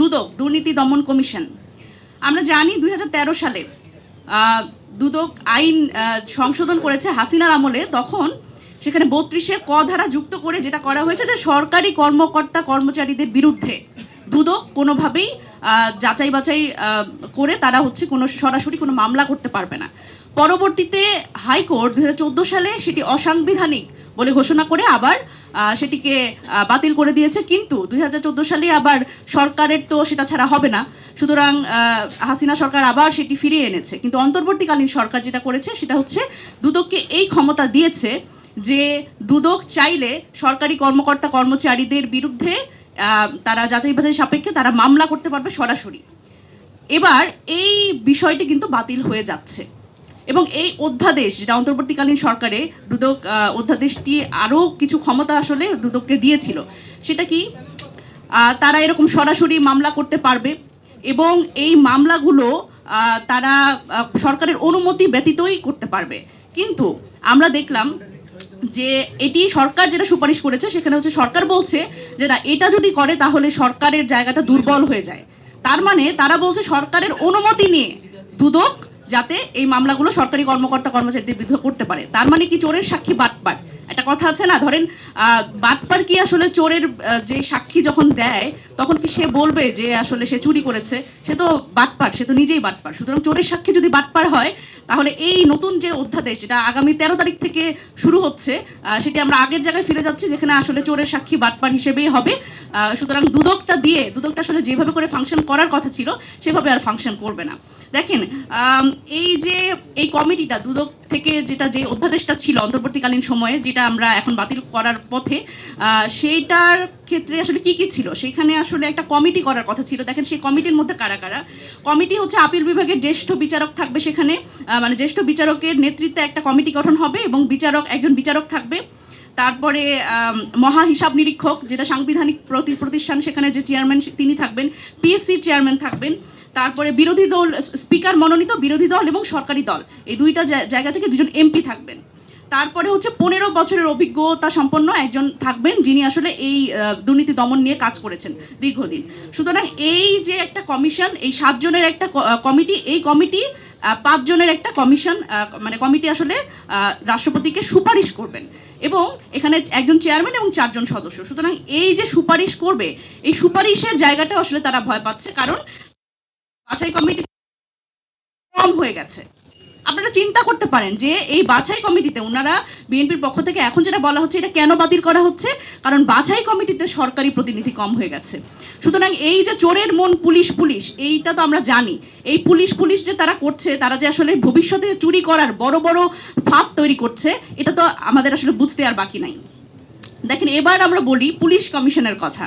দুদক দুর্নীতি দমন কমিশন। আমরা জানি 2013 সালে দুদক আইন সংশোধন করেছে হাসিনার আমলে। তখন সেখানে 32-এ ক ধারা যুক্ত করে যেটা করা হয়েছে যে সরকারি কর্মকর্তা কর্মচারীদের বিরুদ্ধে দুদক কোনোভাবেই যাচাই বাছাই করে তারা কোনো সরাসরি কোনো মামলা করতে পারবে না। পরবর্তীতে হাইকোর্ট 2014 সালে সেটি অসাংবিধানিক বলে ঘোষণা করে আবার সেটিকে বাতিল করে দিয়েছে। কিন্তু 2014 সালে আবার সরকারের তো সেটা ছাড়া হবে না, সুতরাং হাসিনা সরকার আবার সেটি ফিরিয়ে এনেছে। কিন্তু অন্তর্বর্তীকালীন সরকার যেটা করেছে সেটা হচ্ছে দুদককে এই ক্ষমতা দিয়েছে যে দুদক চাইলে সরকারি কর্মকর্তা কর্মচারীদের বিরুদ্ধে তারা যাচাই বাছাই সাপেক্ষে তারা মামলা করতে পারবে সরাসরি। এবার এই বিষয়টি কিন্তু বাতিল হয়ে যাচ্ছে এবং এই অধ্যাদেশ যেটা অন্তর্বর্তীকালীন সরকারে দুদক অধ্যাদেশটি আরও কিছু ক্ষমতা আসলে দুদককে দিয়েছিল। সেটা কি, তারা এরকম সরাসরি মামলা করতে পারবে এবং এই মামলাগুলো তারা সরকারের অনুমতি ব্যতীতই করতে পারবে। কিন্তু আমরা দেখলাম যে এটি সরকার যেটা সুপারিশ করেছে সেখানে হচ্ছে সরকার বলছে যে না, এটা যদি করে তাহলে সরকারের জায়গাটা দুর্বল হয়ে যায়। তার মানে তারা বলছে সরকারের অনুমতি নিয়ে দুদক যাতে এই মামলাগুলো সরকারি কর্মকর্তা কর্মচারীদের বিরুদ্ধে করতে পারে। তার মানে কি চোরের সাক্ষী বাটপার, একটা কথা আছে না, ধরেন বাটপার কি আসলে চোরের যে সাক্ষী যখন দেয় তখন কি সে বলবে যে আসলে সে চুরি করেছে? সে তো বাটপার, সে তো নিজেই বাটপার। সুতরাং চোরের সাক্ষী যদি বাটপার হয় তাহলে এই নতুন যে অধ্যাদেশ যেটা আগামী 13 তারিখ থেকে শুরু হচ্ছে সেটি আমরা আগের জায়গায় ফিরে যাচ্ছি যেখানে আসলে চোরের সাক্ষী বাটপার হিসেবেই হবে। সুতরাং দুদকটা আসলে যেভাবে করে ফাংশন করার কথা ছিল সেভাবে আর ফাংশন করবে না। দেখেন, এই যে এই কমিটিটা দুদক থেকে যে অধ্যাদেশটা ছিল অন্তর্বর্তীকালীন সময়ে যেটা আমরা এখন বাতিল করার পথে, সেইটার ক্ষেত্রে আসলে কি ছিল সেখানে আসলে একটা কমিটি করার কথা ছিল। দেখেন সেই কমিটির মধ্যে কারা কারা। কমিটি হচ্ছে আপিল বিভাগের জ্যেষ্ঠ বিচারক থাকবে সেখানে, মানে জ্যেষ্ঠ বিচারকের নেতৃত্বে একটা কমিটি গঠন হবে এবং একজন বিচারক থাকবে। তারপরে মহা হিসাব নিরীক্ষক যেটা সাংবিধানিক প্রতিষ্ঠান, সেখানে যে চেয়ারম্যান তিনি থাকবেন, পিএসসির চেয়ারম্যান থাকবেন। তারপরে বিরোধী দল, স্পিকার মনোনীত বিরোধী দল এবং সরকারি দল, এই দুইটা জায়গা থেকে 2জন এমপি থাকবেন। তারপরে হচ্ছে 15 বছরের অভিজ্ঞতা সম্পন্ন একজন থাকবেন যিনি আসলে এই দুর্নীতি দমন নিয়ে কাজ করেছেন দীর্ঘদিন। সুতরাং এই যে একটা কমিশন, এই 7 জনের একটা কমিটি, এই কমিটি 5 জনের একটা কমিশন, মানে কমিটি আসলে রাষ্ট্রপতিকে সুপারিশ করবেন এবং এখানে একজন চেয়ারম্যান এবং 4 জন সদস্য। সুতরাং এই যে সুপারিশ করবে, এই সুপারিশের জায়গাটা আসলে তারা ভয় পাচ্ছে, কারণ বাছাই কমিটি কম হয়ে গেছে। আপনারা চিন্তা করতে পারেন যে এই বাছাই কমিটিতে ওনারা বিএনপির পক্ষ থেকে এখন যেটা বলা হচ্ছে এটা কেন বাতিল করা হচ্ছে, কারণ বাছাই কমিটিতে সরকারি প্রতিনিধি কম হয়ে গেছে। সুতরাং এই যে চোরের মন পুলিশ এইটা তো আমরা জানি, এই পুলিশ যে তারা করছে, তারা যে আসলে ভবিষ্যতে চুরি করার বড় বড় ফাঁদ তৈরি করছে, এটা তো আমাদের আসলে বুঝতে আর বাকি নাই। দেখেন, এবার আমরা বলি পুলিশ কমিশনের কথা।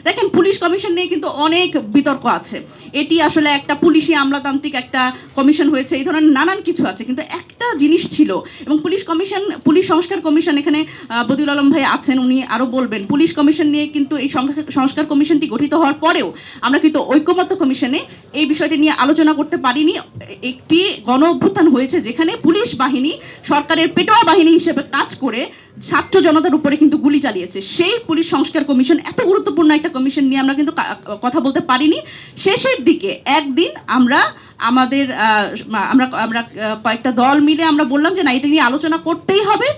দেখেন, পুলিশ কমিশন নিয়ে কিন্তু অনেক বিতর্ক আছে। এটি আসলে একটা পুলিশি আমলাতান্ত্রিক একটা কমিশন হয়েছে, এই ধরনের নানান কিছু আছে। কিন্তু একটা জিনিস ছিল, এবং পুলিশ সংস্কার কমিশন, এখানে বদিউল আলম ভাই আছেন, উনি আরও বলবেন। পুলিশ কমিশন নিয়ে কিন্তু এই সংস্কার কমিশনটি গঠিত হওয়ার পরেও আমরা কিন্তু ঐকমত্য কমিশনে এই বিষয়টি নিয়ে আলোচনা করতে পারিনি। একটি গণ অভ্যুত্থান হয়েছে যেখানে পুলিশ বাহিনী সরকারের পেটোয়া বাহিনী হিসেবে কাজ করে ছাত্র জনতার উপরে কিন্তু গুলি চালিয়েছে। সেই পুলিশ সংস্কার কমিশন, এত গুরুত্বপূর্ণ একটা কমিশন নিয়ে আমরা কিন্তু কথা বলতে পারিনি। শেষের দিকে একদিন আমরা কয়েকটা দল মিলে আমরা বললাম যে না, এটা নিয়ে আলোচনা করতেই হবে।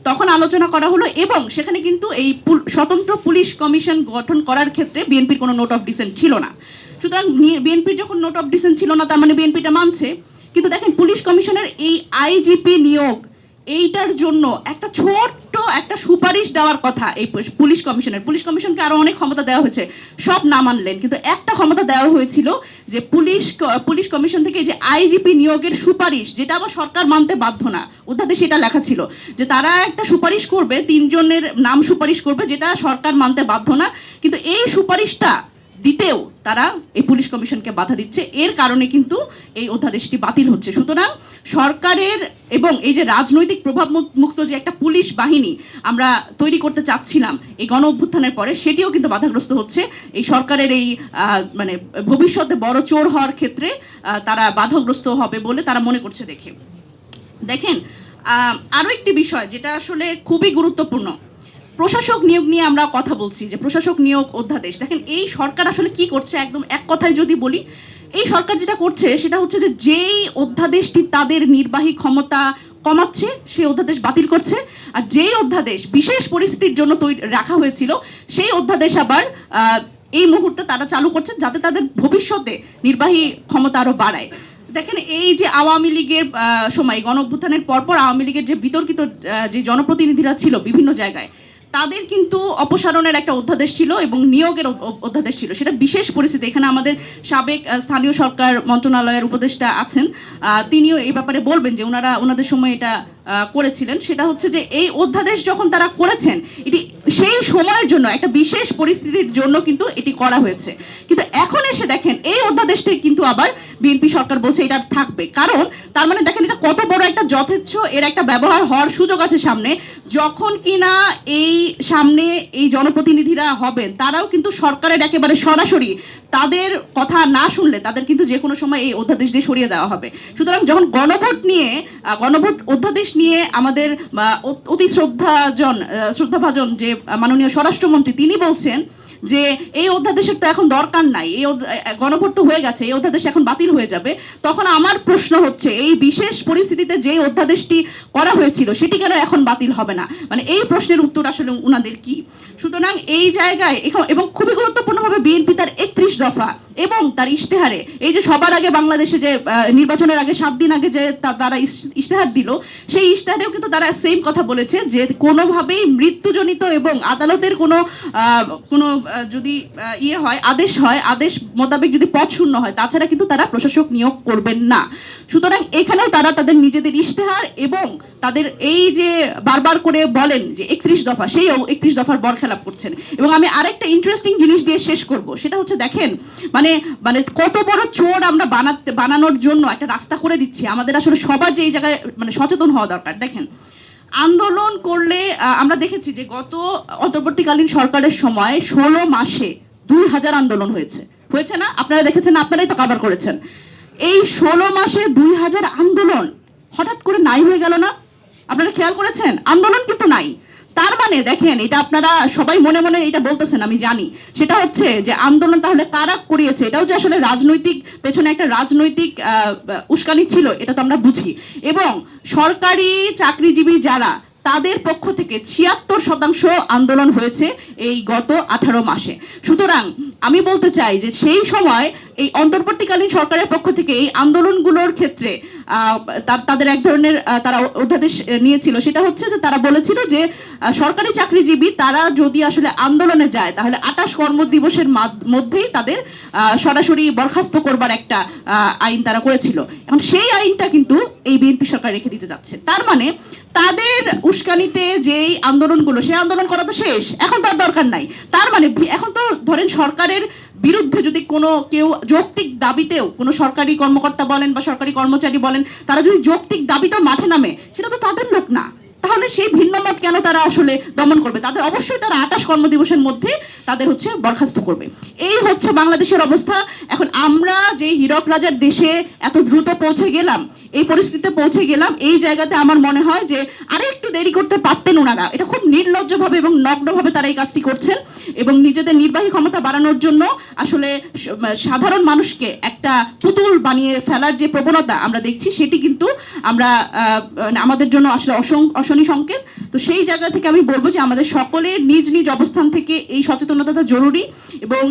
তখন আলোচনা করা হলো এবং সেখানে কিন্তু এই স্বতন্ত্র পুলিশ কমিশন গঠন করার ক্ষেত্রে বিএনপির কোনো নোট অফ ডিসেন্ট ছিল না। সুতরাং বিএনপির যখন নোট অফ ডিসেন্ট ছিল না, তার মানে বিএনপিটা মানছে। কিন্তু দেখেন, পুলিশ কমিশনের এই আইজিপি নিয়োগ, এইটার জন্য একটা ছোট্ট একটা সুপারিশ দেওয়ার কথা এই পুলিশ কমিশনকে আরো অনেক ক্ষমতা দেওয়া হয়েছে, সব না মানলেন। কিন্তু একটা ক্ষমতা দেওয়া হয়েছিল যে পুলিশ কমিশন থেকে যে আইজিপি নিয়োগের সুপারিশ, যেটা আবার সরকার মানতে বাধ্য না, অধ্যাদেশে এটা লেখা ছিল যে তারা একটা সুপারিশ করবে, 3 জনের নাম সুপারিশ করবে, যেটা সরকার মানতে বাধ্য না। কিন্তু এই সুপারিশটা দিতেও তারা এই পুলিশ কমিশনকে বাধা দিচ্ছে, এর কারণে কিন্তু এই অধ্যাদেশটি বাতিল হচ্ছে। সুতরাং সরকারের এবং এই যে রাজনৈতিক প্রভাব মুক্ত যে একটা পুলিশ বাহিনী আমরা তৈরি করতে চাচ্ছিলাম এই গণ অভ্যুত্থানের পরে, সেটিও কিন্তু বাধাগ্রস্ত হচ্ছে। এই সরকারের এই মানে ভবিষ্যতে বড় চোর হওয়ার ক্ষেত্রে তারা বাধাগ্রস্ত হবে বলে তারা মনে করছে। দেখেন, আরও একটি বিষয় যেটা আসলে খুবই গুরুত্বপূর্ণ, প্রশাসক নিয়োগ নিয়ে আমরা কথা বলছি, যে প্রশাসক নিয়োগ অধ্যাদেশ, দেখেন এই সরকার আসলে কি করছে, একদম এক কথায় যদি বলি, এই সরকার যেটা করছে সেটা হচ্ছে যে যেই অধ্যাদেশটি তাদের নির্বাহী ক্ষমতা কমাচ্ছে সেই অধ্যাদেশ বাতিল করছে, আর যেই অধ্যাদেশ বিশেষ পরিস্থিতির জন্য রাখা হয়েছিল সেই অধ্যাদেশ আবার এই মুহূর্তে তারা চালু করছে, যাতে তাদের ভবিষ্যতে নির্বাহী ক্ষমতা আরো বাড়ায়। দেখেন এই যে আওয়ামী লীগের সময় গণ অভ্যুত্থানের পরপর আওয়ামী লীগের যে বিতর্কিত যে জনপ্রতিনিধিরা ছিল বিভিন্ন জায়গায়, তাদের কিন্তু অপসারণের একটা অধ্যাদেশ ছিল এবং নিয়োগের অধ্যাদেশ ছিল, সেটা বিশেষ পরিস্থিতি। এখানে আমাদের সাবেক স্থানীয় সরকার মন্ত্রণালয়ের উপদেষ্টা আছেন, তিনিও এই ব্যাপারে বলবেন যে ওনাদের সময় এটা করেছিলেন। সেটা হচ্ছে যে এই অধ্যাদেশ যখন তারা করেছেন, এটি সেই সময়ের জন্য একটা বিশেষ পরিস্থিতির জন্য কিন্তু এটি করা হয়েছে, কিন্তু এখন এসে দেখেন এই অধ্যাদেশটি কিন্তু আবার বিএনপি সরকার বলছে এটা থাকবে। কারণ তার মানে দেখেন এটা কত বড় একটা যথেচ্ছ, এর একটা ব্যবহার হওয়ার সুযোগ আছে সামনে, যখন কিনা এই সামনে এই জনপ্রতিনিধিরা হবেন তারাও কিন্তু সরকারের একেবারে সরাসরি তাদের কথা না শুনলে তাদের কিন্তু যে কোনো সময় এই অধ্যাদেশ দিয়ে সরিয়ে দেওয়া হবে। সুতরাং যখন গণভোট অধ্যাদেশ নিয়ে আমাদের অতি শ্রদ্ধাভাজন যে মাননীয় স্বরাষ্ট্রমন্ত্রী তিনি বলছেন যে এই অধ্যাদেশের তো এখন দরকার নাই, এই গণভোট তো হয়ে গেছে, এই অধ্যাদেশ এখন বাতিল হয়ে যাবে, তখন আমার প্রশ্ন হচ্ছে এই বিশেষ পরিস্থিতিতে যে অধ্যাদেশটি করা হয়েছিল সেটি কেন এখন বাতিল হবে না? মানে এই প্রশ্নের উত্তর আসলে উনাদের কি? সুতরাং এই জায়গায় এবং খুবই গুরুত্বপূর্ণভাবে বিএনপি তার 31 দফা এবং তার ইশতেহারে, এই যে সবার আগে বাংলাদেশে যে নির্বাচনের আগে 7 দিন আগে যে তারা ইশতেহার দিল, সেই ইশতেহারেও কিন্তু তারা সেম কথা বলেছে যে কোনোভাবেই মৃত্যুজনিত এবং আদালতের কোনো যদি আদেশ মোতাবেক যদি পদ শূন্য হয়, তাছাড়া কিন্তু তারা প্রশাসক নিয়োগ করবেন না। সুতরাং এখানেও তারা তাদের নিজেদের ইশতেহার এবং তাদের এই যে বারবার করে বলেন যে 31 দফা, সেই 31 দফার বরখেলাপ করছেন। এবং আমি আরেকটা ইন্টারেস্টিং জিনিস দিয়ে শেষ করব, সেটা হচ্ছে দেখেন মানে কত বড় চোর আমরা বানানোর জন্য একটা রাস্তা করে দিচ্ছি। আমাদের আসলে সবার যে এই জায়গায় মানে সচেতন হওয়া দরকার। দেখেন আন্দোলন করলে আমরা দেখেছি যে গত অন্তর্বর্তীকালীন সরকারের সময় 16 মাসে 2000 আন্দোলন হয়েছে না? আপনারা দেখেছেন, আপনারাই তো কভার করেছেন। এই 16 মাসে 2000 আন্দোলন হঠাৎ করে নাই হয়ে গেল না? আপনারা খেয়াল করেছেন? আন্দোলন কিন্তু নাই। তার মানে দেখেন, এটা আপনারা সবাই মনে মনে এটা বলতেছেন, আমি জানি, সেটা হচ্ছে যে আন্দোলন তাহলে কারা করিয়েছে, এটাও যে আসলে রাজনৈতিক পেছনে একটা রাজনৈতিক উস্কানি ছিল, এটা তো আমরা বুঝি। এবং সরকারি চাকরিজীবী যারা, তাদের পক্ষ থেকে 76% আন্দোলন হয়েছে এই গত 18 মাসে। সুতরাং আমি বলতে চাই যে সেই সময় এই অন্তর্বর্তীকালীন সরকারের পক্ষ থেকে এই আন্দোলনগুলোর ক্ষেত্রে তাদের এক ধরনের তারা অধ্যাদেশ নিয়েছিল, সেটা হচ্ছে যে তারা বলেছিল যে সরকারি চাকরিজীবী তারা যদি আসলে আন্দোলনে যায় তাহলে 28 কর্মদিবসের মধ্যেই তাদের সরাসরি বরখাস্ত করবার একটা আইন তারা করেছিল। এখন সেই আইনটা কিন্তু এই বিএনপি সরকার রেখে দিতে যাচ্ছে। তার মানে তাদের উস্কানিতে যেই আন্দোলনগুলো, সেই আন্দোলন করা তো শেষ, এখন তার দরকার নাই। তার মানে এখন তো ধরেন সরকারের বিরুদ্ধে যদি কেউ যৌক্তিক দাবিতেও কোনো সরকারি কর্মকর্তা বলেন বা সরকারি কর্মচারী বলেন, তারা যদি যৌক্তিক দাবিতেও মাঠে নামে, সেটা তো তাদের লোক না, তাহলে সেই ভিন্ন মত কেন তারা আসলে দমন করবে? তাদের অবশ্যই তারা 28 কর্মদিবসের মধ্যে তাদের হচ্ছে বরখাস্ত করবে। এই হচ্ছে বাংলাদেশের অবস্থা। এখন আমরা যে হীরক রাজার দেশে এত দ্রুত পৌঁছে গেলাম, এই পরিস্থিতিতে পৌঁছে গেলাম, এই জায়গাতে আমার মনে হয় যে আরে একটু দেরি করতে পারতেন ওনারা। এটা খুব নির্লজ্জভাবে এবং নগ্নভাবে তারা এই কাজটি করছেন এবং নিজেদের নির্বাহী ক্ষমতা বাড়ানোর জন্য আসলে সাধারণ মানুষকে একটা পুতুল বানিয়ে ফেলার যে প্রবণতা আমরা দেখছি, সেটি কিন্তু আমরা আমাদের জন্য আসলে অশনি সংকেত। তো সেই জায়গা থেকে আমি বলবো যে আমাদের সকলের নিজ নিজ অবস্থান থেকে এই সচেতনতাটা জরুরি এবং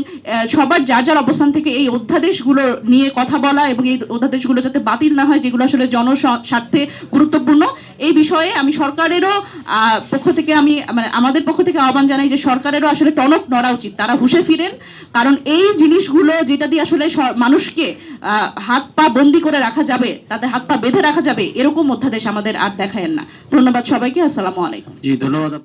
সবার যার যার অবস্থান থেকে এই অধ্যাদেশগুলো নিয়ে কথা বলা এবং এই অধ্যাদেশগুলো যাতে বাতিল না হয়, যেগুলো আসলে জনস্বার্থে গুরুত্বপূর্ণ, এই বিষয়ে আমি সরকারেরও পক্ষ থেকে আমাদের পক্ষ থেকে আহ্বান জানাই যে সরকারেরও আসলে টনক নড়া উচিত, তারা হুঁশে ফিরেন। কারণ এই জিনিসগুলো যেটা দিয়ে আসলে মানুষকে হাত পা বন্দি করে রাখা যাবে, তাদের হাত পা বেঁধে রাখা যাবে, এরকম অধ্যাদেশ আমাদের আর দেখায়েন না। ধন্যবাদ সবাইকে। আসসালামু আলাইকুম। জি ধন্যবাদ।